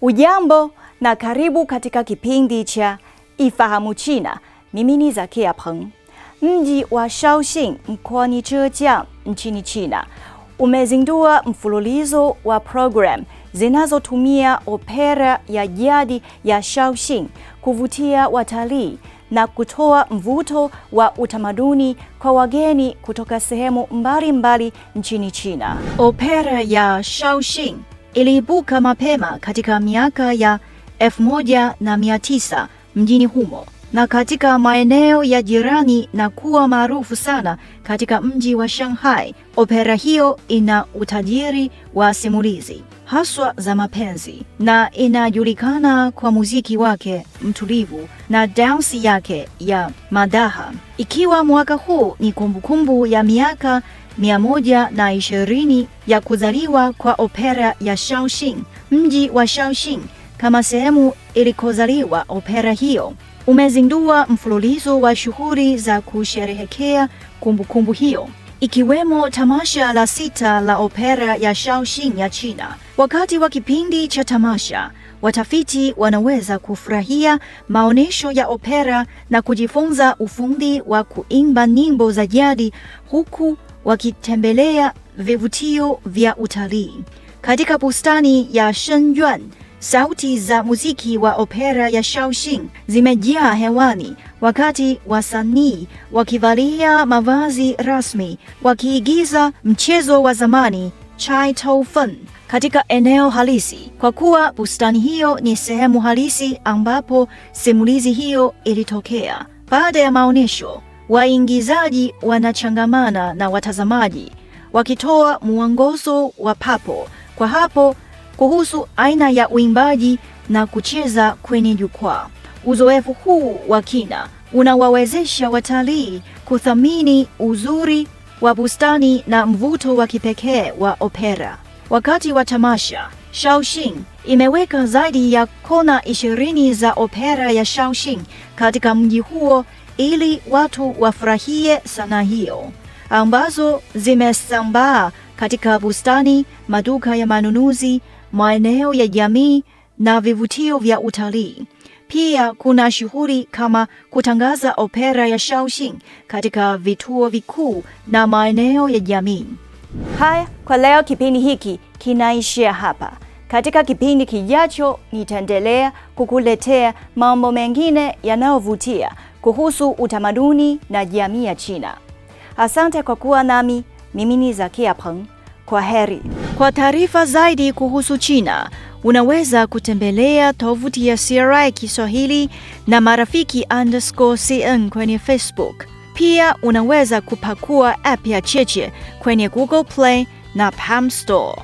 Ujambo na karibu katika kipindi cha Ifahamu China. Mimi ni Zakia Peng. Mji wa Shaoxing mkoani Zhejiang nchini China umezindua mfululizo wa program zinazotumia opera ya jadi ya Shaoxing kuvutia watalii na kutoa mvuto wa utamaduni kwa wageni kutoka sehemu mbalimbali nchini China. Opera ya Shaoxing iliibuka mapema katika miaka ya 1900 mjini humo na katika maeneo ya jirani na kuwa maarufu sana katika mji wa Shanghai. Opera hiyo ina utajiri wa simulizi haswa za mapenzi na inajulikana kwa muziki wake mtulivu na dansi yake ya madaha. Ikiwa mwaka huu ni kumbukumbu ya miaka 120 ya kuzaliwa kwa opera ya Shaoxing, mji wa Shaoxing kama sehemu ilikozaliwa opera hiyo umezindua mfululizo wa shughuli za kusherehekea kumbukumbu hiyo, ikiwemo tamasha la 6 la opera ya Shaoxing ya China. Wakati wa kipindi cha tamasha, watafiti wanaweza kufurahia maonyesho ya opera na kujifunza ufundi wa kuimba nyimbo za jadi huku wakitembelea vivutio vya utalii. Katika bustani ya Shenyuan, sauti za muziki wa opera ya Shaoxing zimejaa hewani wakati wasanii wakivalia mavazi rasmi wakiigiza mchezo wa zamani Chai Tou Fen katika eneo halisi. Kwa kuwa bustani hiyo ni sehemu halisi ambapo simulizi hiyo ilitokea. Baada ya maonyesho, waigizaji wanachangamana na watazamaji wakitoa mwongozo wa papo kwa hapo kuhusu aina ya uimbaji na kucheza kwenye jukwaa. Uzoefu huu wa kina unawawezesha watalii kuthamini uzuri wa bustani na mvuto wa kipekee wa opera. Wakati wa tamasha, Shaoxing imeweka zaidi ya kona 20 za opera ya Shaoxing katika mji huo ili watu wafurahie sanaa hiyo, ambazo zimesambaa katika bustani, maduka ya manunuzi, maeneo ya jamii na vivutio vya utalii. Pia kuna shughuli kama kutangaza opera ya Shaoxing katika vituo vikuu na maeneo ya jamii. Haya, kwa leo kipindi hiki kinaishia hapa. Katika kipindi kijacho nitaendelea kukuletea mambo mengine yanayovutia kuhusu utamaduni na jamii ya China. Asante kwa kuwa nami. Mimi ni Zakia Peng. Kwa heri. Kwa taarifa zaidi kuhusu China, unaweza kutembelea tovuti ya CRI Kiswahili na marafiki_CN kwenye Facebook. Pia unaweza kupakua app ya Cheche kwenye Google Play na Palm Store.